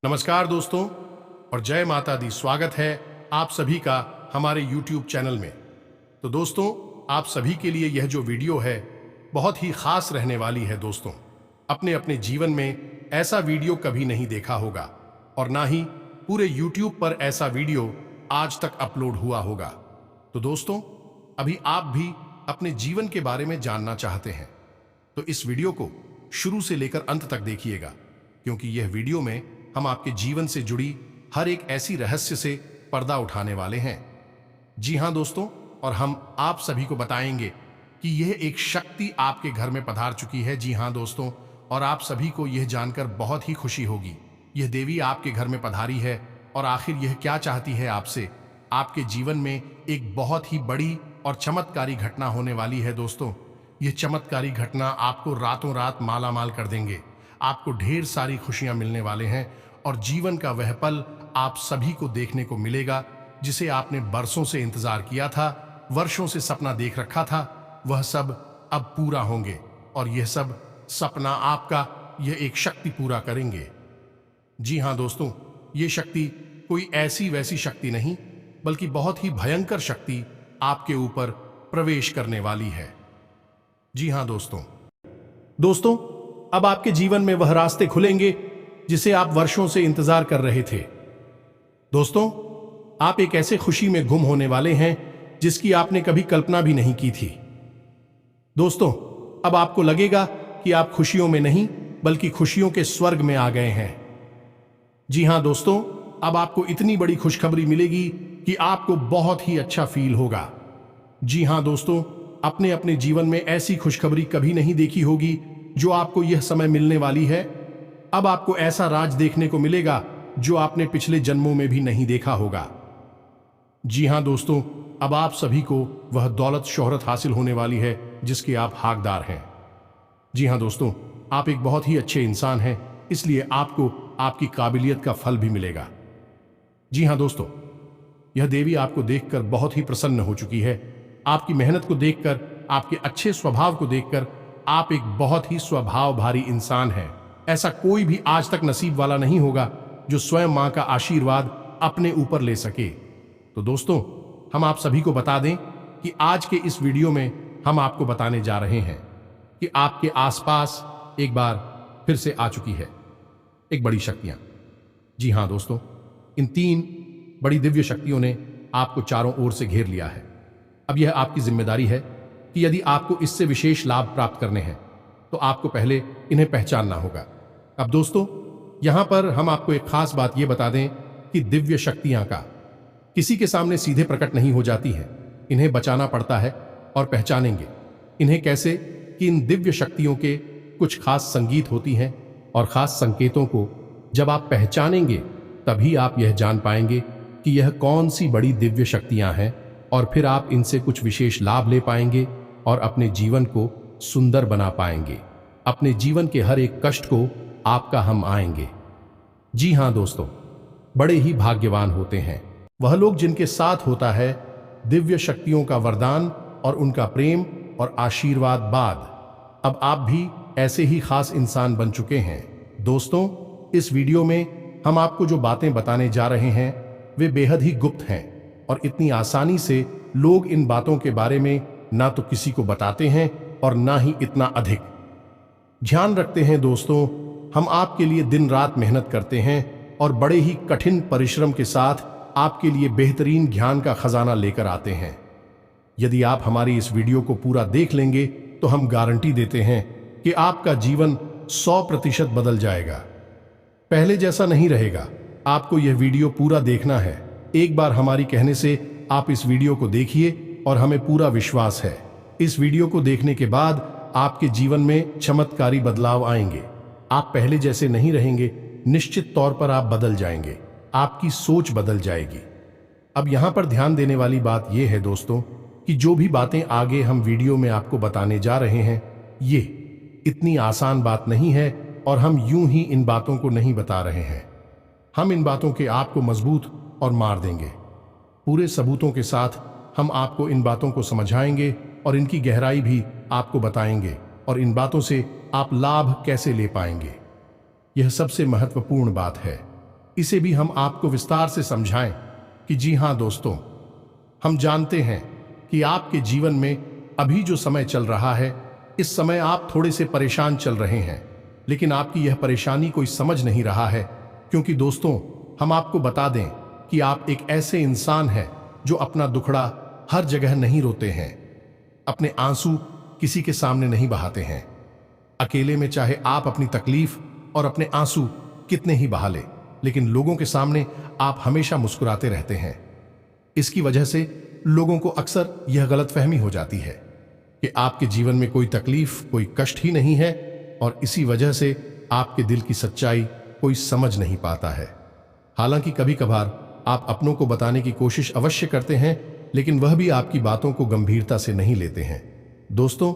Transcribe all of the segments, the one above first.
नमस्कार दोस्तों और जय माता दी। स्वागत है आप सभी का हमारे YouTube चैनल में। तो दोस्तों, आप सभी के लिए यह जो वीडियो है बहुत ही खास रहने वाली है। दोस्तों, अपने अपने जीवन में ऐसा वीडियो कभी नहीं देखा होगा और ना ही पूरे YouTube पर ऐसा वीडियो आज तक अपलोड हुआ होगा। तो दोस्तों, अभी आप भी अपने जीवन के बारे में जानना चाहते हैं तो इस वीडियो को शुरू से लेकर अंत तक देखिएगा, क्योंकि यह वीडियो में हम आपके जीवन से जुड़ी हर एक ऐसी रहस्य से पर्दा उठाने वाले हैं। जी हां दोस्तों, और हम आप सभी को बताएंगे कि यह एक शक्ति आपके घर में पधार चुकी है। जी हां दोस्तों, और आप सभी को यह जानकर बहुत ही खुशी होगी, यह देवी आपके घर में पधारी है और आखिर यह क्या चाहती है आपसे। आपके जीवन में एक बहुत ही बड़ी और चमत्कारी घटना होने वाली है। दोस्तों, यह चमत्कारी घटना आपको रातों रात माला माल कर देंगे। आपको ढेर सारी खुशियां मिलने वाले हैं और जीवन का वह पल आप सभी को देखने को मिलेगा जिसे आपने बरसों से इंतजार किया था, वर्षों से सपना देख रखा था। वह सब अब पूरा होंगे और यह सब सपना आपका यह एक शक्ति पूरा करेंगे। जी हां दोस्तों, ये शक्ति कोई ऐसी वैसी शक्ति नहीं, बल्कि बहुत ही भयंकर शक्ति आपके ऊपर प्रवेश करने वाली है। जी हां दोस्तों, अब आपके जीवन में वह रास्ते खुलेंगे जिसे आप वर्षों से इंतजार कर रहे थे। दोस्तों, आप एक ऐसे खुशी में गुम होने वाले हैं जिसकी आपने कभी कल्पना भी नहीं की थी। दोस्तों, अब आपको लगेगा कि आप खुशियों में नहीं बल्कि खुशियों के स्वर्ग में आ गए हैं। जी हां दोस्तों, अब आपको इतनी बड़ी खुशखबरी मिलेगी कि आपको बहुत ही अच्छा फील होगा। जी हां दोस्तों, अपने अपने जीवन में ऐसी खुशखबरी कभी नहीं देखी होगी जो आपको यह समय मिलने वाली है। अब आपको ऐसा राज देखने को मिलेगा जो आपने पिछले जन्मों में भी नहीं देखा होगा। जी हां दोस्तों, अब आप सभी को वह दौलत शोहरत हासिल होने वाली है जिसके आप हकदार हैं। जी हां दोस्तों, आप एक बहुत ही अच्छे इंसान हैं, इसलिए आपको आपकी काबिलियत का फल भी मिलेगा। जी हां दोस्तों, यह देवी आपको देखकर बहुत ही प्रसन्न हो चुकी है। आपकी मेहनत को देखकर, आपके अच्छे स्वभाव को देखकर आप एक बहुत ही स्वभाव भारी इंसान हैं। ऐसा कोई भी आज तक नसीब वाला नहीं होगा जो स्वयं मां का आशीर्वाद अपने ऊपर ले सके। तो दोस्तों, हम आप सभी को बता दें कि आज के इस वीडियो में हम आपको बताने जा रहे हैं कि आपके आसपास एक बार फिर से आ चुकी है एक बड़ी शक्तियां। जी हां दोस्तों, इन 3 बड़ी दिव्य शक्तियों ने आपको चारों ओर से घेर लिया है। अब यह आपकी जिम्मेदारी है कि यदि आपको इससे विशेष लाभ प्राप्त करने हैं तो आपको पहले इन्हें पहचानना होगा। अब दोस्तों, यहां पर हम आपको एक खास बात यह बता दें कि दिव्य शक्तियां का किसी के सामने सीधे प्रकट नहीं हो जाती है। इन्हें बचाना पड़ता है। और पहचानेंगे इन्हें कैसे कि इन दिव्य शक्तियों के कुछ खास संगीत होती हैं और खास संकेतों को जब आप पहचानेंगे तभी आप यह जान पाएंगे कि यह कौन सी बड़ी दिव्य शक्तियां हैं, और फिर आप इनसे कुछ विशेष लाभ ले पाएंगे और अपने जीवन को सुंदर बना पाएंगे। अपने जीवन के हर एक कष्ट को आपका हम आएंगे। जी हां दोस्तों, बड़े ही भाग्यवान होते हैं वह लोग जिनके साथ होता है दिव्य शक्तियों का वरदान और उनका प्रेम और आशीर्वाद बाद। अब आप भी ऐसे ही खास इंसान बन चुके हैं। दोस्तों, इस वीडियो में हम आपको जो बातें बताने जा रहे हैं वे बेहद ही गुप्त हैं और इतनी आसानी से लोग इन बातों के बारे में ना तो किसी को बताते हैं और ना ही इतना अधिक ध्यान रखते हैं। दोस्तों, हम आपके लिए दिन रात मेहनत करते हैं और बड़े ही कठिन परिश्रम के साथ आपके लिए बेहतरीन ज्ञान का खजाना लेकर आते हैं। यदि आप हमारी इस वीडियो को पूरा देख लेंगे तो हम गारंटी देते हैं कि आपका जीवन 100% बदल जाएगा, पहले जैसा नहीं रहेगा। आपको यह वीडियो पूरा देखना है। एक बार हमारी कहने से आप इस वीडियो को देखिए और हमें पूरा विश्वास है इस वीडियो को देखने के बाद आपके जीवन में चमत्कारी बदलाव आएंगे। आप पहले जैसे नहीं रहेंगे, निश्चित तौर पर आप बदल जाएंगे, आपकी सोच बदल जाएगी। अब यहां पर ध्यान देने वाली बात यह है दोस्तों कि जो भी बातें आगे हम वीडियो में आपको बताने जा रहे हैं ये इतनी आसान बात नहीं है और हम यूं ही इन बातों को नहीं बता रहे हैं। हम इन बातों के आपको मजबूत और मार देंगे। पूरे सबूतों के साथ हम आपको इन बातों को समझाएंगे और इनकी गहराई भी आपको बताएंगे और इन बातों से आप लाभ कैसे ले पाएंगे। यह सबसे महत्वपूर्ण बात है। इसे भी हम आपको विस्तार से समझाएं कि जी हां दोस्तों, हम जानते हैं कि आपके जीवन में अभी जो समय चल रहा है, इस समय आप थोड़े से परेशान चल रहे हैं, लेकिन आपकी यह परेशानी कोई समझ नहीं रहा है। क्योंकि दोस्तों, हम आपको बता दें कि आप एक ऐसे इंसान हैं जो अपना दुखड़ा हर जगह नहीं रोते हैं, अपने आंसू किसी के सामने नहीं बहाते हैं। अकेले में चाहे आप अपनी तकलीफ और अपने आंसू कितने ही बहा लें, लेकिन लोगों के सामने आप हमेशा मुस्कुराते रहते हैं। इसकी वजह से लोगों को अक्सर यह गलतफहमी हो जाती है कि आपके जीवन में कोई तकलीफ, कोई कष्ट ही नहीं है, और इसी वजह से आपके दिल की सच्चाई कोई समझ नहीं पाता है। हालांकि कभी कभार आप अपनों को बताने की कोशिश अवश्य करते हैं, लेकिन वह भी आपकी बातों को गंभीरता से नहीं लेते हैं। दोस्तों,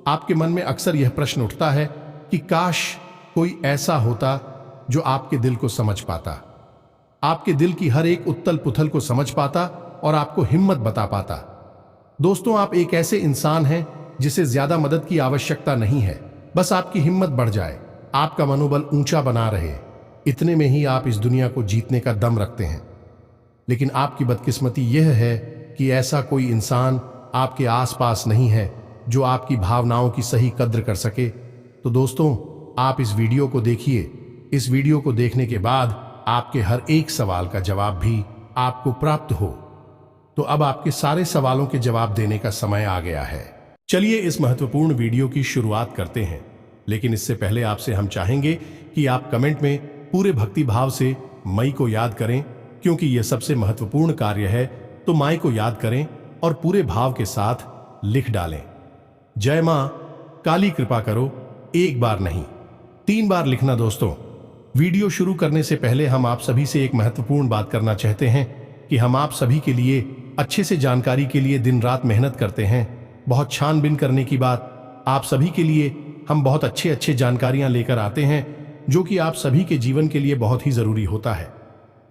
आपके मन में अक्सर यह प्रश्न उठता है कि काश कोई ऐसा होता जो आपके दिल को समझ पाता, आपके दिल की हर एक उथल पुथल को समझ पाता और आपको हिम्मत बता पाता। दोस्तों, आप एक ऐसे इंसान हैं जिसे ज्यादा मदद की आवश्यकता नहीं है, बस आपकी हिम्मत बढ़ जाए, आपका मनोबल ऊंचा बना रहे, इतने में ही आप इस दुनिया को जीतने का दम रखते हैं। लेकिन आपकी बदकिस्मती यह है कि ऐसा कोई इंसान आपके आसपास नहीं है जो आपकी भावनाओं की सही कद्र कर सके। तो दोस्तों, आप इस वीडियो को देखिए। इस वीडियो को देखने के बाद आपके हर एक सवाल का जवाब भी आपको प्राप्त हो। तो अब आपके सारे सवालों के जवाब देने का समय आ गया है। चलिए इस महत्वपूर्ण वीडियो की शुरुआत करते हैं, लेकिन इससे पहले आपसे हम चाहेंगे कि आप कमेंट में पूरे भक्ति भाव से मई को याद करें, क्योंकि यह सबसे महत्वपूर्ण कार्य है। तो माई को याद करें और पूरे भाव के साथ लिख डालें, जय मां काली कृपा करो। एक बार नहीं, 3 बार लिखना। दोस्तों, वीडियो शुरू करने से पहले हम आप सभी से एक महत्वपूर्ण बात करना चाहते हैं कि हम आप सभी के लिए अच्छे से जानकारी के लिए दिन रात मेहनत करते हैं। बहुत छानबीन करने की बात, आप सभी के लिए हम बहुत अच्छे जानकारियां लेकर आते हैं, जो कि आप सभी के जीवन के लिए बहुत ही जरूरी होता है।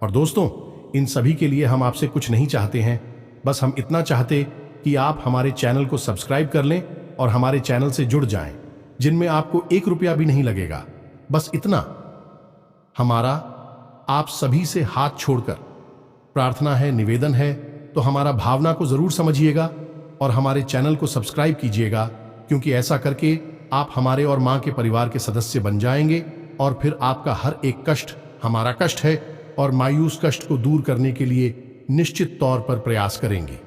और दोस्तों, इन सभी के लिए हम आपसे कुछ नहीं चाहते हैं, बस हम इतना चाहते कि आप हमारे चैनल को सब्सक्राइब कर लें और हमारे चैनल से जुड़ जाएं, जिनमें आपको 1 रुपया भी नहीं लगेगा। बस इतना हमारा आप सभी से हाथ छोड़कर प्रार्थना है, निवेदन है। तो हमारा भावना को जरूर समझिएगा और हमारे चैनल को सब्सक्राइब कीजिएगा, क्योंकि ऐसा करके आप हमारे और मां के परिवार के सदस्य बन जाएंगे, और फिर आपका हर एक कष्ट हमारा कष्ट है, और मायूस कष्ट को दूर करने के लिए निश्चित तौर पर प्रयास करेंगे।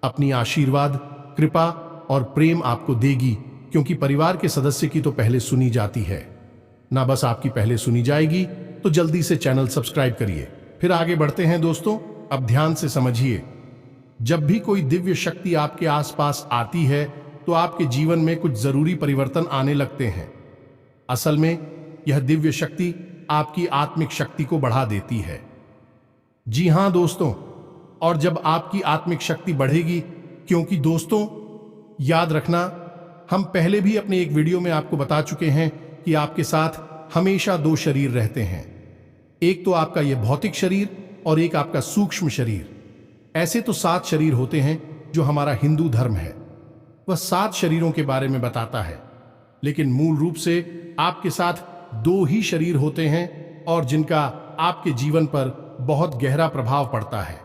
अपनी आशीर्वाद, कृपा और प्रेम आपको देगी, क्योंकि परिवार के सदस्य की तो पहले सुनी जाती है ना, बस आपकी पहले सुनी जाएगी। तो जल्दी से चैनल सब्सक्राइब करिए। फिर आगे बढ़ते हैं। दोस्तों, अब ध्यान से समझिए, जब भी कोई दिव्य शक्ति आपके आसपास आती है तो आपके जीवन में कुछ जरूरी परिवर्तन आने लगते हैं। असल में यह दिव्य शक्ति आपकी आत्मिक शक्ति को बढ़ा देती है। जी हां दोस्तों, और जब आपकी आत्मिक शक्ति बढ़ेगी, क्योंकि दोस्तों याद रखना, हम पहले भी अपने एक वीडियो में आपको बता चुके हैं कि आपके साथ हमेशा 2 शरीर रहते हैं। एक तो आपका यह भौतिक शरीर और एक आपका सूक्ष्म शरीर। ऐसे तो 7 शरीर होते हैं जो हमारा हिंदू धर्म है, वह 7 शरीरों के बारे में बताता है। लेकिन मूल रूप से आपके साथ 2 ही शरीर होते हैं, और जिनका आपके जीवन पर बहुत गहरा प्रभाव पड़ता है।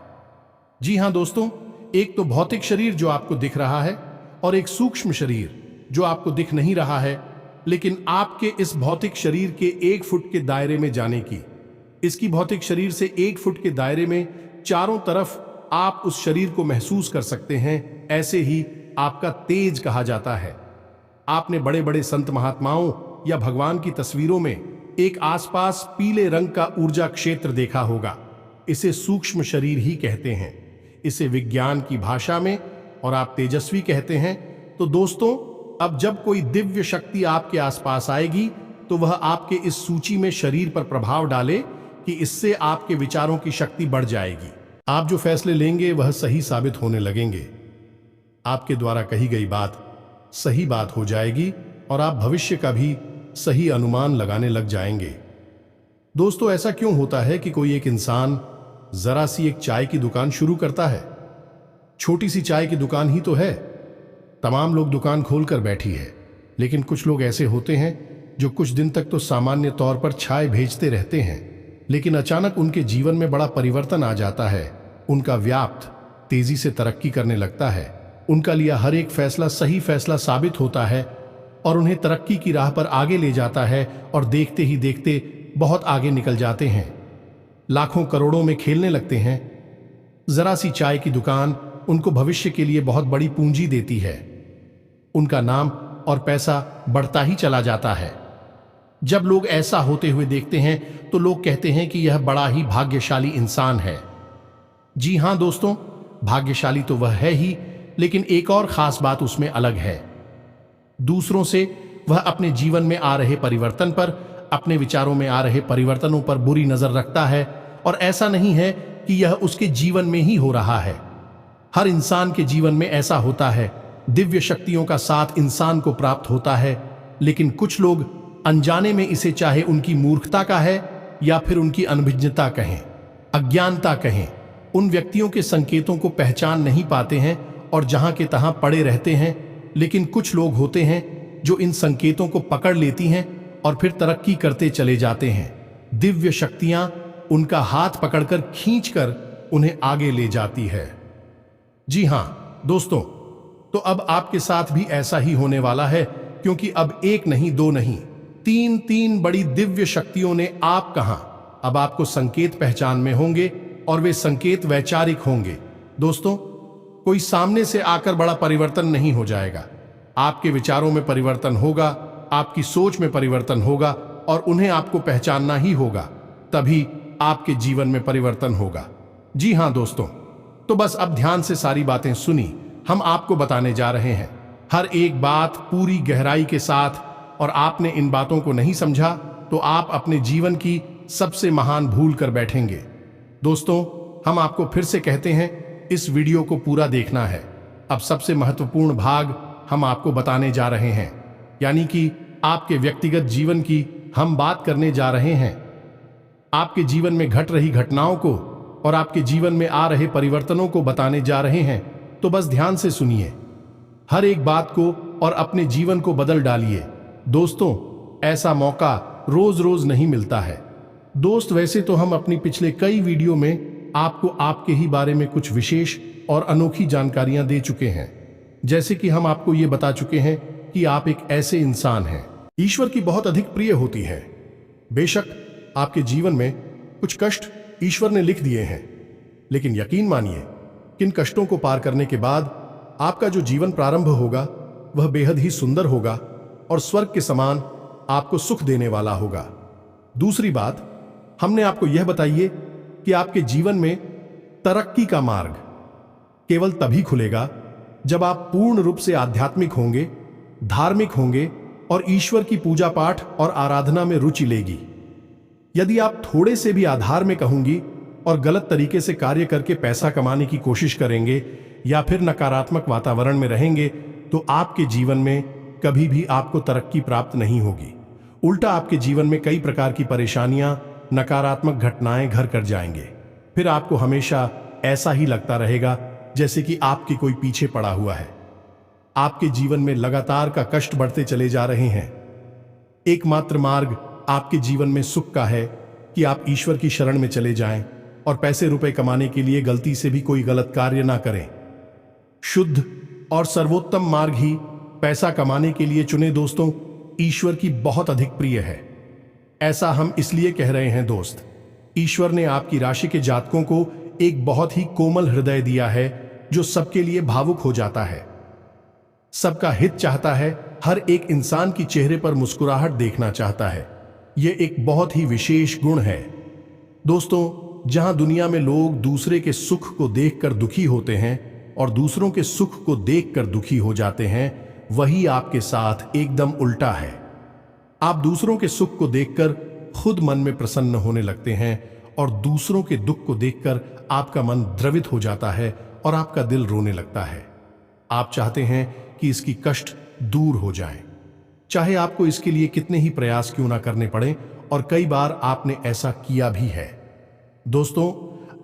जी हां दोस्तों, एक तो भौतिक शरीर जो आपको दिख रहा है, और एक सूक्ष्म शरीर जो आपको दिख नहीं रहा है, लेकिन आपके इस भौतिक शरीर के 1 फुट के दायरे में जाने की, इसकी भौतिक शरीर से 1 फुट के दायरे में चारों तरफ आप उस शरीर को महसूस कर सकते हैं। ऐसे ही आपका तेज कहा जाता है। आपने बड़े बड़े संत महात्माओं या भगवान की तस्वीरों में एक आसपास पीले रंग का ऊर्जा क्षेत्र देखा होगा। इसे सूक्ष्म शरीर ही कहते हैं, इसे विज्ञान की भाषा में, और आप तेजस्वी कहते हैं। तो दोस्तों, अब जब कोई दिव्य शक्ति आपके आसपास आएगी तो वह आपके इस सूची में शरीर पर प्रभाव डाले कि इससे आपके विचारों की शक्ति बढ़ जाएगी। आप जो फैसले लेंगे वह सही साबित होने लगेंगे। आपके द्वारा कही गई बात सही बात हो जाएगी, और आप भविष्य का भी सही अनुमान लगाने लग जाएंगे। दोस्तों, ऐसा क्यों होता है कि कोई एक इंसान जरा सी एक चाय की दुकान शुरू करता है? छोटी सी चाय की दुकान ही तो है, तमाम लोग दुकान खोलकर बैठी है, लेकिन कुछ लोग ऐसे होते हैं जो कुछ दिन तक तो सामान्य तौर पर चाय भेजते रहते हैं, लेकिन अचानक उनके जीवन में बड़ा परिवर्तन आ जाता है। उनका व्याप्त तेजी से तरक्की करने लगता है। उनका लिया हर एक फैसला सही फैसला साबित होता है और उन्हें तरक्की की राह पर आगे ले जाता है और देखते ही देखते बहुत आगे निकल जाते हैं। लाखों करोड़ों में खेलने लगते हैं। जरा सी चाय की दुकान उनको भविष्य के लिए बहुत बड़ी पूंजी देती है। उनका नाम और पैसा बढ़ता ही चला जाता है। जब लोग ऐसा होते हुए देखते हैं तो लोग कहते हैं कि यह बड़ा ही भाग्यशाली इंसान है। जी हां दोस्तों, भाग्यशाली तो वह है ही, लेकिन एक और खास बात उसमें अलग है। दूसरों से वह अपने जीवन में आ रहे परिवर्तन पर, अपने विचारों में आ रहे परिवर्तनों पर बुरी नजर रखता है। और ऐसा नहीं है कि यह उसके जीवन में ही हो रहा है। हर इंसान के जीवन में ऐसा होता है। दिव्य शक्तियों का साथ इंसान को प्राप्त होता है, लेकिन कुछ लोग अनजाने में इसे, चाहे उनकी मूर्खता का है या फिर उनकी अनभिज्ञता कहें, अज्ञानता कहें, उन व्यक्तियों के संकेतों को पहचान नहीं पाते हैं और जहां के तहां पड़े रहते हैं। लेकिन कुछ लोग होते हैं जो इन संकेतों को पकड़ लेती हैं और फिर तरक्की करते चले जाते हैं। दिव्य शक्तियां उनका हाथ पकड़कर खींचकर उन्हें आगे ले जाती है। जी हां दोस्तों, तो अब आपके साथ भी ऐसा ही होने वाला है, क्योंकि अब एक नहीं, दो नहीं, तीन बड़ी दिव्य शक्तियों ने आप कहां, अब आपको संकेत पहचान में होंगे और वे संकेत वैचारिक होंगे। दोस्तों, कोई सामने से आकर बड़ा परिवर्तन नहीं हो जाएगा। आपके विचारों में परिवर्तन होगा, आपकी सोच में परिवर्तन होगा और उन्हें आपको पहचानना ही होगा, तभी आपके जीवन में परिवर्तन होगा। जी हां दोस्तों, तो बस अब ध्यान से सारी बातें सुनी। हम आपको बताने जा रहे हैं हर एक बात पूरी गहराई के साथ, और आपने इन बातों को नहीं समझा तो आप अपने जीवन की सबसे महान भूल कर बैठेंगे। दोस्तों, हम आपको फिर से कहते हैं, इस वीडियो को पूरा देखना है। अब सबसे महत्वपूर्ण भाग हम आपको बताने जा रहे हैं, यानी कि आपके व्यक्तिगत जीवन की हम बात करने जा रहे हैं। आपके जीवन में घट रही घटनाओं को और आपके जीवन में आ रहे परिवर्तनों को बताने जा रहे हैं। तो बस ध्यान से सुनिए हर एक बात को और अपने जीवन को बदल डालिए। दोस्तों, ऐसा मौका रोज रोज नहीं मिलता है। दोस्त, वैसे तो हम अपनी पिछले कई वीडियो में आपको आपके ही बारे में कुछ विशेष और अनोखी जानकारियां दे चुके हैं। जैसे कि हम आपको ये बता चुके हैं कि आप एक ऐसे इंसान हैं ईश्वर की बहुत अधिक प्रिय होती है। बेशक आपके जीवन में कुछ कष्ट ईश्वर ने लिख दिए हैं, लेकिन यकीन मानिए किन कष्टों को पार करने के बाद आपका जो जीवन प्रारंभ होगा वह बेहद ही सुंदर होगा और स्वर्ग के समान आपको सुख देने वाला होगा। दूसरी बात, हमने आपको यह बताइए कि आपके जीवन में तरक्की का मार्ग केवल तभी खुलेगा जब आप पूर्ण रूप से आध्यात्मिक होंगे, धार्मिक होंगे और ईश्वर की पूजा पाठ और आराधना में रुचि लेगी। यदि आप थोड़े से भी आधार्मिक कहूंगी और गलत तरीके से कार्य करके पैसा कमाने की कोशिश करेंगे या फिर नकारात्मक वातावरण में रहेंगे, तो आपके जीवन में कभी भी आपको तरक्की प्राप्त नहीं होगी। उल्टा आपके जीवन में कई प्रकार की परेशानियां, नकारात्मक घटनाएं घर कर जाएंगे। फिर आपको हमेशा ऐसा ही लगता रहेगा जैसे कि आपके कोई पीछे पड़ा हुआ है। आपके जीवन में लगातार का कष्ट बढ़ते चले जा रहे हैं। एकमात्र मार्ग आपके जीवन में सुख का है कि आप ईश्वर की शरण में चले जाएं और पैसे रुपए कमाने के लिए गलती से भी कोई गलत कार्य ना करें। शुद्ध और सर्वोत्तम मार्ग ही पैसा कमाने के लिए चुने। दोस्तों, ईश्वर की बहुत अधिक प्रिय है। ऐसा हम इसलिए कह रहे हैं दोस्त, ईश्वर ने आपकी राशि के जातकों को एक बहुत ही कोमल हृदय दिया है जो सबके लिए भावुक हो जाता है, सबका हित चाहता है, हर एक इंसान की चेहरे पर मुस्कुराहट देखना चाहता है। यह एक बहुत ही विशेष गुण है। दोस्तों, जहां दुनिया में लोग दूसरे के सुख को देखकर दुखी होते हैं और दूसरों के सुख को देखकर दुखी हो जाते हैं, वही आपके साथ एकदम उल्टा है। आप दूसरों के सुख को देखकर खुद मन में प्रसन्न होने लगते हैं और दूसरों के दुख को देखकर आपका मन द्रवित हो जाता है और आपका दिल रोने लगता है। आप चाहते हैं कि इसकी कष्ट दूर हो जाए, चाहे आपको इसके लिए कितने ही प्रयास क्यों ना करने पड़े, और कई बार आपने ऐसा किया भी है। दोस्तों,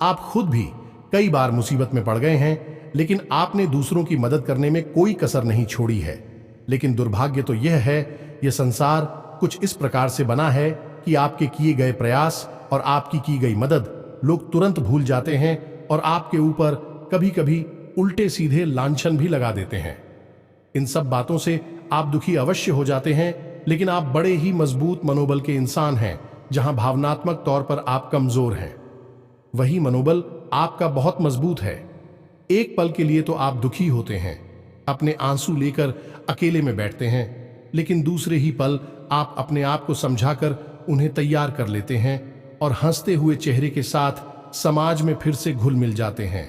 आप खुद भी कई बार मुसीबत में पड़ गए हैं, लेकिन आपने दूसरों की मदद करने में कोई कसर नहीं छोड़ी है। लेकिन दुर्भाग्य तो यह है, यह संसार कुछ इस प्रकार से बना है कि आपके किए गए प्रयास और आपकी की गई मदद लोग तुरंत भूल जाते हैं और आपके ऊपर कभी कभी उल्टे सीधे लांछन भी लगा देते हैं। इन सब बातों से आप दुखी अवश्य हो जाते हैं, लेकिन आप बड़े ही मजबूत मनोबल के इंसान हैं। जहां भावनात्मक तौर पर आप कमजोर हैं, वही मनोबल आपका बहुत मजबूत है। एक पल के लिए तो आप दुखी होते हैं, अपने आंसू लेकर अकेले में बैठते हैं, लेकिन दूसरे ही पल आप अपने आप को समझाकर उन्हें तैयार कर लेते हैं और हंसते हुए चेहरे के साथ समाज में फिर से घुल मिल जाते हैं।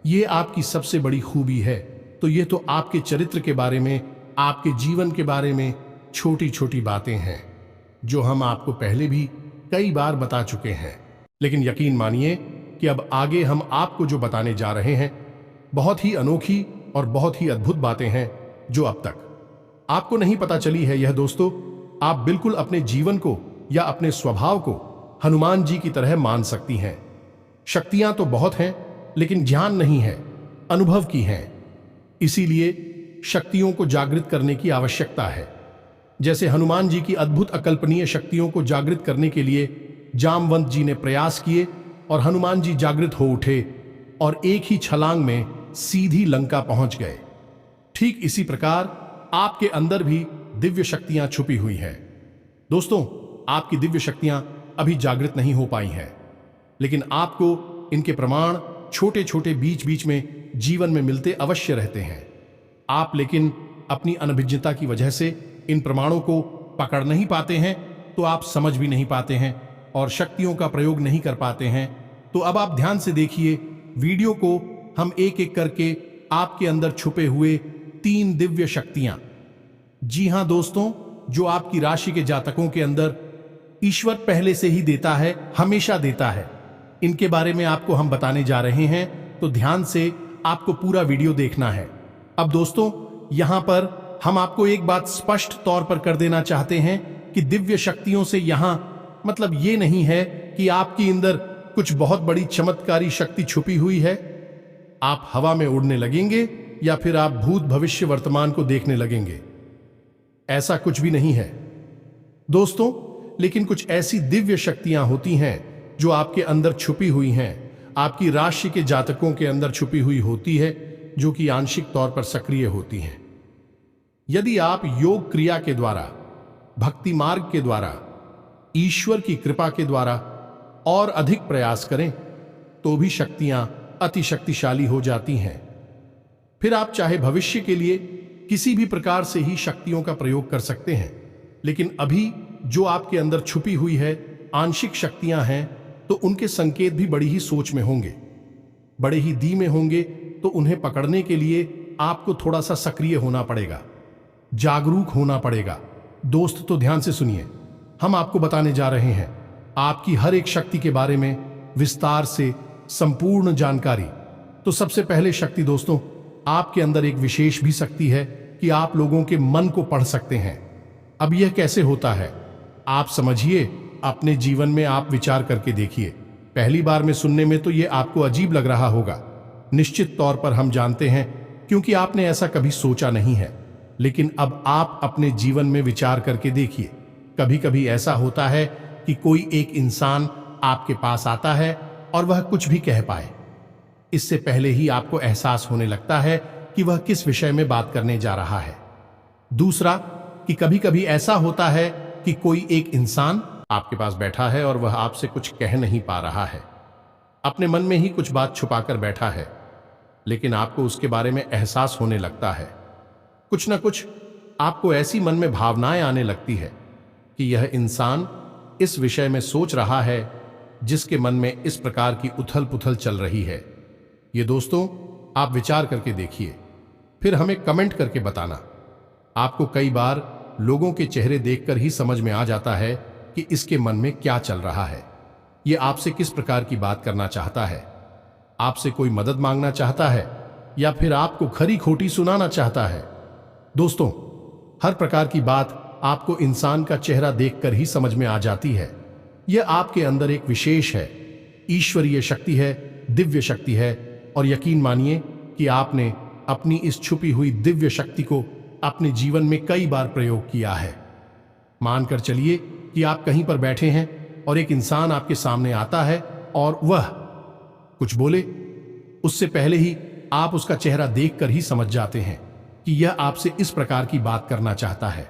ये आपकी सबसे बड़ी खूबी है। तो ये तो आपके चरित्र के बारे में, आपके जीवन के बारे में छोटी छोटी बातें हैं जो हम आपको पहले भी कई बार बता चुके हैं। लेकिन यकीन मानिए कि अब आगे हम आपको जो बताने जा रहे हैं बहुत ही अनोखी और बहुत ही अद्भुत बातें हैं जो अब तक आपको नहीं पता चली है। यह दोस्तों, आप बिल्कुल अपने जीवन को या अपने स्वभाव को हनुमान जी की तरह मान सकती हैं। शक्तियां तो बहुत हैं, लेकिन ज्ञान नहीं है, अनुभव की हैं। इसीलिए शक्तियों को जागृत करने की आवश्यकता है। जैसे हनुमान जी की अद्भुत अकल्पनीय शक्तियों को जागृत करने के लिए जामवंत जी ने प्रयास किए और हनुमान जी जागृत हो उठे और एक ही छलांग में सीधी लंका पहुंच गए। ठीक इसी प्रकार आपके अंदर भी दिव्य शक्तियां छुपी हुई हैं। दोस्तों, आपकी दिव्य शक्तियां अभी जागृत नहीं हो पाई हैं, लेकिन आपको इनके प्रमाण छोटे छोटे बीच बीच में जीवन में मिलते अवश्य रहते हैं। आप लेकिन अपनी अनभिज्ञता की वजह से इन प्रमाणों को पकड़ नहीं पाते हैं, तो आप समझ भी नहीं पाते हैं और शक्तियों का प्रयोग नहीं कर पाते हैं। तो अब आप ध्यान से देखिए वीडियो को, हम एक एक करके आपके अंदर छुपे हुए 3 दिव्य शक्तियां, जी हां दोस्तों, जो आपकी राशि के जातकों के अंदर ईश्वर पहले से ही देता है, हमेशा देता है, इनके बारे में आपको हम बताने जा रहे हैं। तो ध्यान से आपको पूरा वीडियो देखना है। अब दोस्तों, यहां पर हम आपको एक बात स्पष्ट तौर पर कर देना चाहते हैं कि दिव्य शक्तियों से यहां मतलब ये नहीं है कि आपके अंदर कुछ बहुत बड़ी चमत्कारी शक्ति छुपी हुई है, आप हवा में उड़ने लगेंगे या फिर आप भूत भविष्य वर्तमान को देखने लगेंगे। ऐसा कुछ भी नहीं है दोस्तों, लेकिन कुछ ऐसी दिव्य शक्तियां होती हैं जो आपके अंदर छुपी हुई हैं, आपकी राशि के जातकों के अंदर छुपी हुई होती है, जो कि आंशिक तौर पर सक्रिय होती हैं। यदि आप योग क्रिया के द्वारा, भक्ति मार्ग के द्वारा, ईश्वर की कृपा के द्वारा और अधिक प्रयास करें तो भी शक्तियां अति शक्तिशाली हो जाती हैं। फिर आप चाहे भविष्य के लिए किसी भी प्रकार से ही शक्तियों का प्रयोग कर सकते हैं, लेकिन अभी जो आपके अंदर छुपी हुई है आंशिक शक्तियां हैं, तो उनके संकेत भी बड़ी ही सोच में होंगे, बड़े ही धीमे होंगे। तो उन्हें पकड़ने के लिए आपको थोड़ा सा सक्रिय होना पड़ेगा, जागरूक होना पड़ेगा। दोस्त, तो ध्यान से सुनिए, हम आपको बताने जा रहे हैं आपकी हर एक शक्ति के बारे में विस्तार से संपूर्ण जानकारी। तो सबसे पहले शक्ति दोस्तों, आपके अंदर एक विशेष भी शक्ति है कि आप लोगों के मन को पढ़ सकते हैं। अब यह कैसे होता है आप समझिए, अपने जीवन में आप विचार करके देखिए। पहली बार में सुनने में तो यह आपको अजीब लग रहा होगा, निश्चित तौर पर हम जानते हैं, क्योंकि आपने ऐसा कभी सोचा नहीं है। लेकिन अब आप अपने जीवन में विचार करके देखिए। कभी कभी ऐसा होता है कि कोई एक इंसान आपके पास आता है और वह कुछ भी कह पाए, इससे पहले ही आपको एहसास होने लगता है कि वह किस विषय में बात करने जा रहा है। दूसरा, कि कभी कभी ऐसा होता है कि कोई एक इंसान आपके पास बैठा है और वह आपसे कुछ कह नहीं पा रहा है, अपने मन में ही कुछ बात छुपाकर बैठा है, लेकिन आपको उसके बारे में एहसास होने लगता है। कुछ न कुछ आपको ऐसी मन में भावनाएं आने लगती है कि यह इंसान इस विषय में सोच रहा है जिसके मन में इस प्रकार की उथल पुथल चल रही है। ये दोस्तों, आप विचार करके देखिए, फिर हमें कमेंट करके बताना। आपको कई बार लोगों के चेहरे देखकर ही समझ में आ जाता है कि इसके मन में क्या चल रहा है, ये आपसे किस प्रकार की बात करना चाहता है, आपसे कोई मदद मांगना चाहता है या फिर आपको खरी खोटी सुनाना चाहता है। दोस्तों, हर प्रकार की बात आपको इंसान का चेहरा देखकर ही समझ में आ जाती है। यह आपके अंदर एक विशेष है, ईश्वरीय शक्ति है, दिव्य शक्ति है। और यकीन मानिए कि आपने अपनी इस छुपी हुई दिव्य शक्ति को अपने जीवन में कई बार प्रयोग किया है। मानकर चलिए कि आप कहीं पर बैठे हैं और एक इंसान आपके सामने आता है और वह कुछ बोले, उससे पहले ही आप उसका चेहरा देखकर ही समझ जाते हैं कि यह आपसे इस प्रकार की बात करना चाहता है।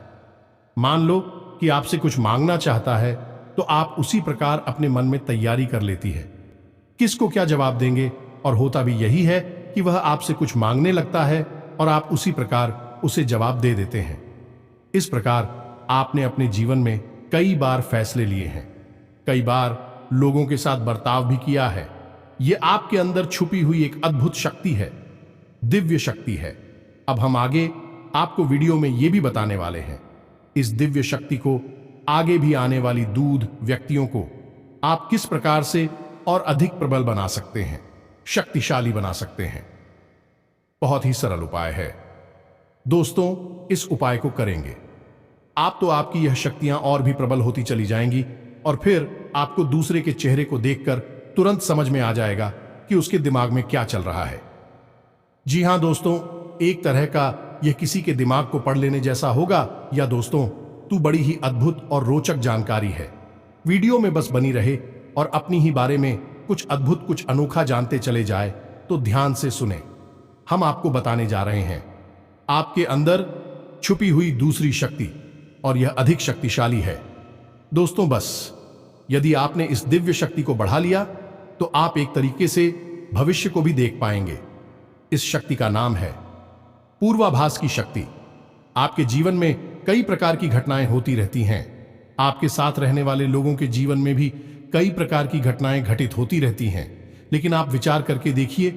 मान लो कि आपसे कुछ मांगना चाहता है, तो आप उसी प्रकार अपने मन में तैयारी कर लेती है किसको क्या जवाब देंगे, और होता भी यही है कि वह आपसे कुछ मांगने लगता है और आप उसी प्रकार उसे जवाब दे देते हैं। इस प्रकार आपने अपने जीवन में कई बार फैसले लिए हैं, कई बार लोगों के साथ बर्ताव भी किया है। यह आपके अंदर छुपी हुई एक अद्भुत शक्ति है, दिव्य शक्ति है। अब हम आगे आपको वीडियो में यह भी बताने वाले हैं, इस दिव्य शक्ति को आगे भी आने वाली दूध व्यक्तियों को आप किस प्रकार से और अधिक प्रबल बना सकते हैं, शक्तिशाली बना सकते हैं। बहुत ही सरल उपाय है दोस्तों, इस उपाय को करेंगे आप तो आपकी यह शक्तियां और भी प्रबल होती चली जाएंगी और फिर आपको दूसरे के चेहरे को देखकर तुरंत समझ में आ जाएगा कि उसके दिमाग में क्या चल रहा है। जी हां दोस्तों, एक तरह का यह किसी के दिमाग को पढ़ लेने जैसा होगा। या दोस्तों, तू बड़ी ही अद्भुत और रोचक जानकारी है। वीडियो में बस बनी रहे और अपनी ही बारे में कुछ अद्भुत कुछ अनोखा जानते चले जाए तो ध्यान से सुने। हम आपको बताने जा रहे हैं आपके अंदर छुपी हुई दूसरी शक्ति, और यह अधिक शक्तिशाली है। दोस्तों, बस यदि आपने इस दिव्य शक्ति को बढ़ा लिया तो आप एक तरीके से भविष्य को भी देख पाएंगे। इस शक्ति का नाम है पूर्वाभास की शक्ति। आपके जीवन में कई प्रकार की घटनाएं होती रहती हैं। आपके साथ रहने वाले लोगों के जीवन में भी कई प्रकार की घटनाएं घटित होती रहती हैं, लेकिन आप विचार करके देखिए,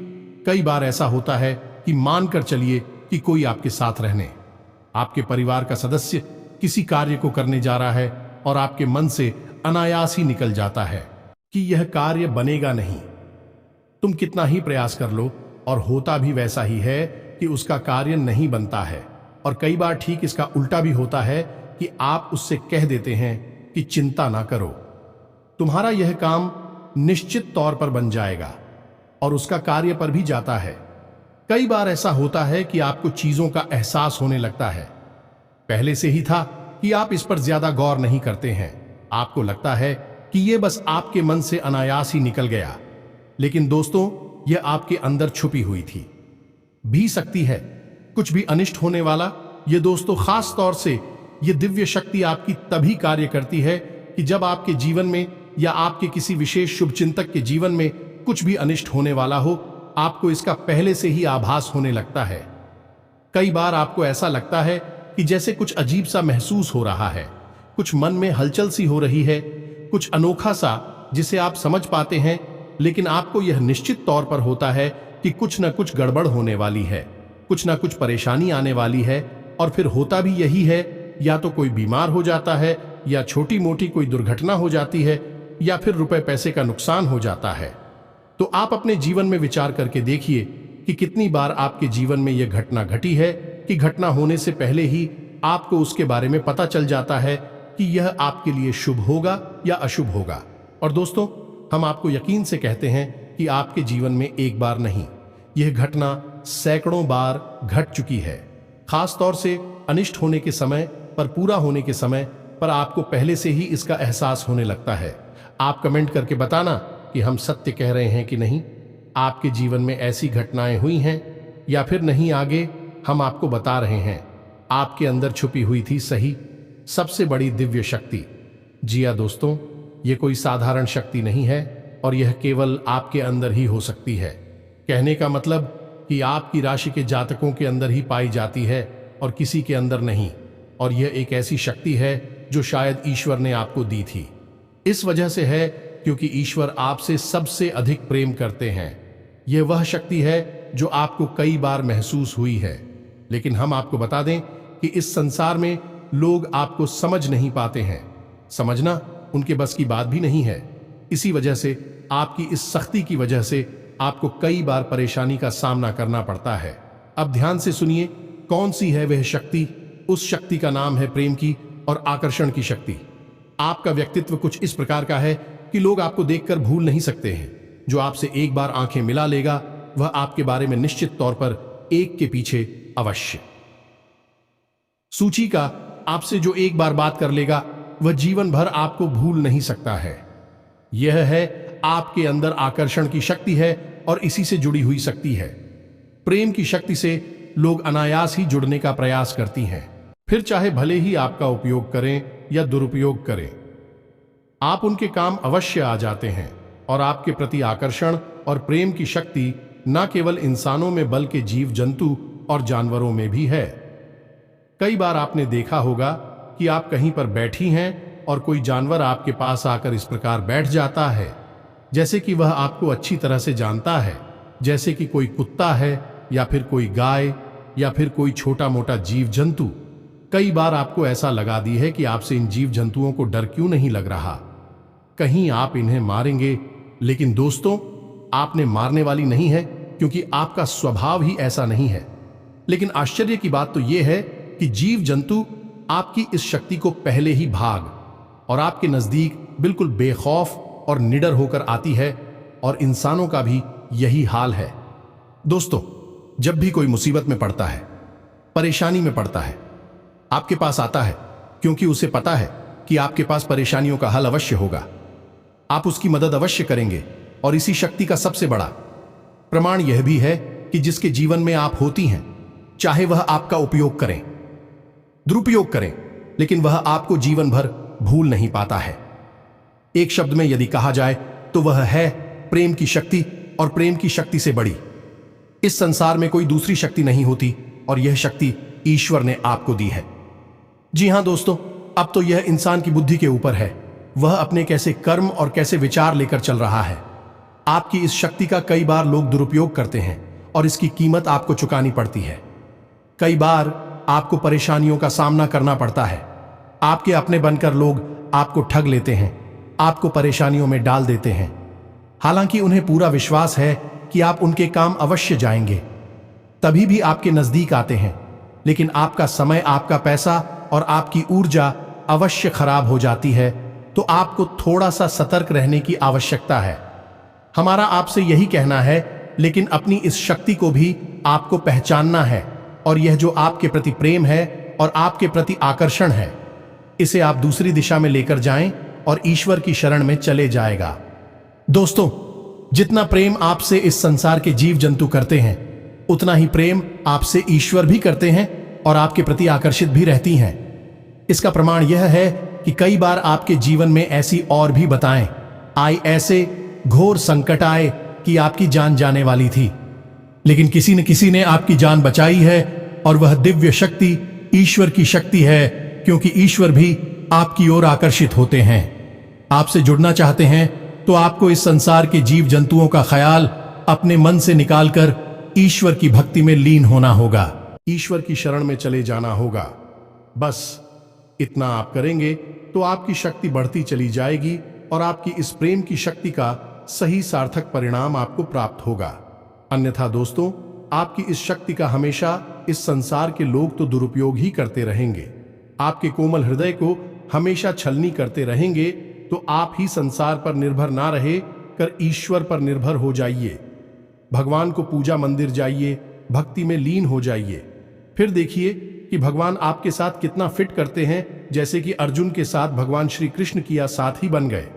कई बार ऐसा होता है कि मानकर चलिए कि कोई आपके साथ रहने, आपके परिवार का सदस्य किसी कार्य को करने जा रहा है और आपके मन से अनायास ही निकल जाता है कि यह कार्य बनेगा नहीं। तुम कितना ही प्रयास कर लो और होता भी वैसा ही है कि उसका कार्य नहीं बनता है। और कई बार ठीक इसका उल्टा भी होता है कि आप उससे कह देते हैं कि चिंता ना करो, तुम्हारा यह काम निश्चित तौर पर बन जाएगा, और उसका कार्य पर भी जाता है। कई बार ऐसा होता है कि आपको चीजों का एहसास होने लगता है, पहले से ही था कि आप इस पर ज्यादा गौर नहीं करते हैं। आपको लगता है कि यह बस आपके मन से अनायास ही निकल गया, लेकिन दोस्तों, यह आपके अंदर छुपी हुई थी भी सकती है। कुछ भी अनिष्ट होने वाला, ये दोस्तों खास तौर से ये दिव्य शक्ति आपकी तभी कार्य करती है कि जब आपके जीवन में या आपके किसी विशेष शुभचिंतक के जीवन में कुछ भी अनिष्ट होने वाला हो, आपको इसका पहले से ही आभास होने लगता है। कई बार आपको ऐसा लगता है कि जैसे कुछ अजीब सा महसूस हो रहा है, कुछ मन में हलचल सी हो रही है, कुछ अनोखा सा जिसे आप समझ पाते हैं, लेकिन आपको यह निश्चित तौर पर होता है कि कुछ न कुछ गड़बड़ होने वाली है, कुछ ना कुछ परेशानी आने वाली है। और फिर होता भी यही है, या तो कोई बीमार हो जाता है, या छोटी मोटी कोई दुर्घटना हो जाती है, या फिर रुपए पैसे का नुकसान हो जाता है। तो आप अपने जीवन में विचार करके देखिए कि कितनी बार आपके जीवन में यह घटना घटी है कि घटना होने से पहले ही आपको उसके बारे में पता चल जाता है कि यह आपके लिए शुभ होगा या अशुभ होगा। और दोस्तों, हम आपको यकीन से कहते हैं कि आपके जीवन में एक बार नहीं, यह घटना सैकड़ों बार घट चुकी है। खास तौर से अनिष्ट होने के समय पर, पूरा होने के समय पर आपको पहले से ही इसका एहसास होने लगता है। आप कमेंट करके बताना कि हम सत्य कह रहे हैं कि नहीं। आपके जीवन में ऐसी घटनाएं हुई हैं या फिर नहीं, आगे हम आपको बता रहे हैं। आपके अंदर छुपी हुई थी सही सबसे बड़ी दिव्य शक्ति। जी हाँ दोस्तों, ये कोई साधारण शक्ति नहीं है और यह केवल आपके अंदर ही हो सकती है। कहने का मतलब कि आपकी राशि के जातकों के अंदर ही पाई जाती है और किसी के अंदर नहीं। और यह एक ऐसी शक्ति है जो शायद ईश्वर ने आपको दी थी। इस वजह से है क्योंकि ईश्वर आपसे सबसे अधिक प्रेम करते हैं। यह वह शक्ति है जो आपको कई बार महसूस हुई है, लेकिन हम आपको बता दें कि इस संसार में लोग आपको समझ नहीं पाते हैं। समझना उनके बस की बात भी नहीं है। इसी वजह से आपकी इस सख्ती की वजह से आपको कई बार परेशानी का सामना करना पड़ता है। अब ध्यान से सुनिए, कौन सी है वह शक्ति। उस शक्ति का नाम है प्रेम की और आकर्षण की शक्ति। आपका व्यक्तित्व कुछ इस प्रकार का है कि लोग आपको देखकर भूल नहीं सकते हैं। जो आपसे एक बार आंखें मिला लेगा, वह आपके बारे में निश्चित तौर पर एक के पीछे अवश्य सूची का आपसे जो एक बार बात कर लेगा, वह जीवन भर आपको भूल नहीं सकता है। यह है आपके अंदर आकर्षण की शक्ति है और इसी से जुड़ी हुई शक्ति है। प्रेम की शक्ति से लोग अनायास ही जुड़ने का प्रयास करती हैं, फिर चाहे भले ही आपका उपयोग करें या दुरुपयोग करें, आप उनके काम अवश्य आ जाते हैं। और आपके प्रति आकर्षण और प्रेम की शक्ति न केवल इंसानों में बल्कि जीव जंतु और जानवरों में भी है। कई बार आपने देखा होगा कि आप कहीं पर बैठी हैं और कोई जानवर आपके पास आकर इस प्रकार बैठ जाता है जैसे कि वह आपको अच्छी तरह से जानता है, जैसे कि कोई कुत्ता है या फिर कोई गाय या फिर कोई छोटा मोटा जीव जंतु। कई बार आपको ऐसा लगा दी है कि आपसे इन जीव जंतुओं को डर क्यों नहीं लग रहा, कहीं आप इन्हें मारेंगे। लेकिन दोस्तों, आपने मारने वाली नहीं है, क्योंकि आपका स्वभाव ही ऐसा नहीं है। लेकिन आश्चर्य की बात तो यह है कि जीव जंतु आपकी इस शक्ति को पहले ही भाग और आपके नजदीक बिल्कुल बेखौफ और निडर होकर आती है, और इंसानों का भी यही हाल है। दोस्तों, जब भी कोई मुसीबत में पड़ता है, परेशानी में पड़ता है, आपके पास आता है, क्योंकि उसे पता है कि आपके पास परेशानियों का हल अवश्य होगा। आप उसकी मदद अवश्य करेंगे। और इसी शक्ति का सबसे बड़ा प्रमाण यह भी है कि जिसके जीवन में आप होती हैं, चाहे वह आपका उपयोग करें, दुरुपयोग करें, लेकिन वह आपको जीवन भर भूल नहीं पाता है। एक शब्द में यदि कहा जाए तो वह है प्रेम की शक्ति, और प्रेम की शक्ति से बड़ी इस संसार में कोई दूसरी शक्ति नहीं होती, और यह शक्ति ईश्वर ने आपको दी है। जी हां दोस्तों, अब तो यह इंसान की बुद्धि के ऊपर है, वह अपने कैसे कर्म और कैसे विचार लेकर चल रहा है। आपकी इस शक्ति का कई बार लोग दुरुपयोग करते हैं और इसकी कीमत आपको चुकानी पड़ती है। कई बार आपको परेशानियों का सामना करना पड़ता है। आपके अपने बनकर लोग आपको ठग लेते हैं, आपको परेशानियों में डाल देते हैं, हालांकि उन्हें पूरा विश्वास है कि आप उनके काम अवश्य जाएंगे, तभी भी आपके नजदीक आते हैं। लेकिन आपका समय, आपका पैसा और आपकी ऊर्जा अवश्य खराब हो जाती है, तो आपको थोड़ा सा सतर्क रहने की आवश्यकता है। हमारा आपसे यही कहना है, लेकिन अपनी इस शक्ति को भी आपको पहचानना है, और यह जो आपके प्रति प्रेम है और आपके प्रति आकर्षण है, इसे आप दूसरी दिशा में लेकर जाएं और ईश्वर की शरण में चले जाएगा। दोस्तों, जितना प्रेम आपसे इस संसार के जीव जंतु करते हैं, उतना ही प्रेम आपसे ईश्वर भी करते हैं और आपके प्रति आकर्षित भी रहती हैं। इसका प्रमाण यह है कि कई बार आपके जीवन में ऐसी और भी बताएं आई, ऐसे घोर संकट आए कि आपकी जान जाने वाली थी, लेकिन किसी न किसी ने आपकी जान बचाई है, और वह दिव्य शक्ति ईश्वर की शक्ति है, क्योंकि ईश्वर भी आपकी ओर आकर्षित होते हैं। आपसे जुड़ना चाहते हैं तो आपको इस संसार के जीव जंतुओं का ख्याल अपने मन से निकालकर ईश्वर की भक्ति में लीन होना होगा, ईश्वर की शरण में चले जाना होगा। बस इतना आप करेंगे तो आपकी शक्ति बढ़ती चली जाएगी, और आपकी इस प्रेम की शक्ति का सही सार्थक परिणाम आपको प्राप्त होगा। अन्यथा दोस्तों, आपकी इस शक्ति का हमेशा इस संसार के लोग तो दुरुपयोग ही करते रहेंगे, आपके कोमल हृदय को हमेशा छलनी करते रहेंगे। तो आप ही संसार पर निर्भर ना रहे कर ईश्वर पर निर्भर हो जाइए। भगवान को पूजा मंदिर जाइए, भक्ति में लीन हो जाइए, फिर देखिए कि भगवान आपके साथ कितना फिट करते हैं। जैसे कि अर्जुन के साथ भगवान श्री कृष्ण किया साथी बन गए,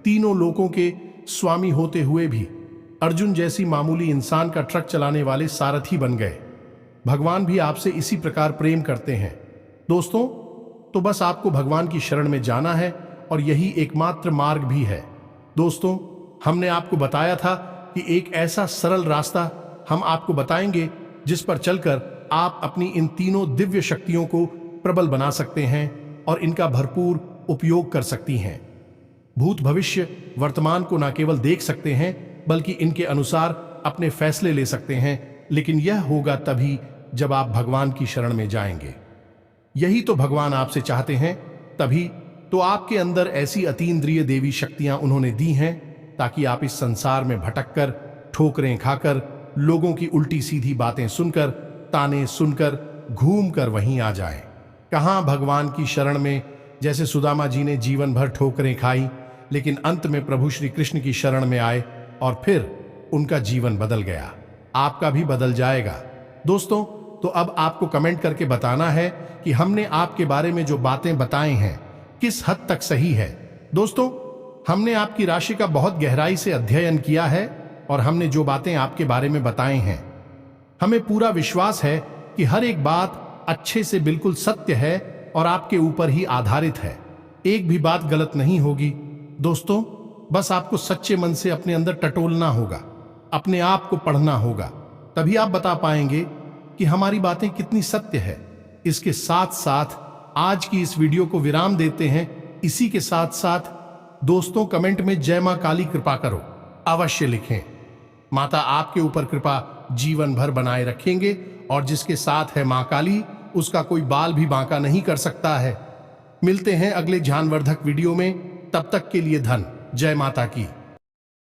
तीनों लोकों के स्वामी होते हुए भी अर्जुन जैसी मामूली इंसान का ट्रक चलाने वाले सारथी बन गए। भगवान भी आपसे इसी प्रकार प्रेम करते हैं। दोस्तों, तो बस आपको भगवान की शरण में जाना है, और यही एकमात्र मार्ग भी है। दोस्तों, हमने आपको बताया था कि एक ऐसा सरल रास्ता हम आपको बताएंगे जिस पर चलकर आप अपनी इन तीनों दिव्य शक्तियों को प्रबल बना सकते हैं और इनका भरपूर उपयोग कर सकती हैं। भूत, भविष्य, वर्तमान को न केवल देख सकते हैं, बल्कि इनके अनुसार अपने फैसले ले सकते हैं। लेकिन यह होगा तभी जब आप भगवान की शरण में जाएंगे। यही तो भगवान आपसे चाहते हैं। तभी तो आपके अंदर ऐसी अतीन्द्रिय देवी शक्तियां उन्होंने दी हैं, ताकि आप इस संसार में भटककर, ठोकरें खाकर, लोगों की उल्टी सीधी बातें सुनकर, ताने सुनकर, घूमकर वहीं आ जाएं। कहां भगवान की शरण में, जैसे सुदामा जी ने जीवन भर ठोकरें खाई, लेकिन अंत में प्रभु श्री कृष्ण की शरण में आए और फिर उनका जीवन बदल गया। आपका भी बदल जाएगा। दोस्तों, तो अब आपको कमेंट करके बताना है कि हमने आपके बारे में जो बातें बताए हैं किस हद तक सही है। दोस्तों, हमने आपकी राशि का बहुत गहराई से अध्ययन किया है और हमने जो बातें आपके बारे में बताई हैं, हमें पूरा विश्वास है कि हर एक बात अच्छे से बिल्कुल सत्य है और आपके ऊपर ही आधारित है। एक भी बात गलत नहीं होगी। दोस्तों, बस आपको सच्चे मन से अपने अंदर टटोलना होगा, अपने आप को पढ़ना होगा, तभी आप बता पाएंगे कि हमारी बातें कितनी सत्य है। इसके साथ साथ आज की इस वीडियो को विराम देते हैं। इसी के साथ साथ दोस्तों, कमेंट में जय मां काली कृपा करो अवश्य लिखें। माता आपके ऊपर कृपा जीवन भर बनाए रखेंगे और जिसके साथ है मां काली, उसका कोई बाल भी बांका नहीं कर सकता है। मिलते हैं अगले ज्ञानवर्धक वीडियो में, तब तक के लिए धन जय माता की।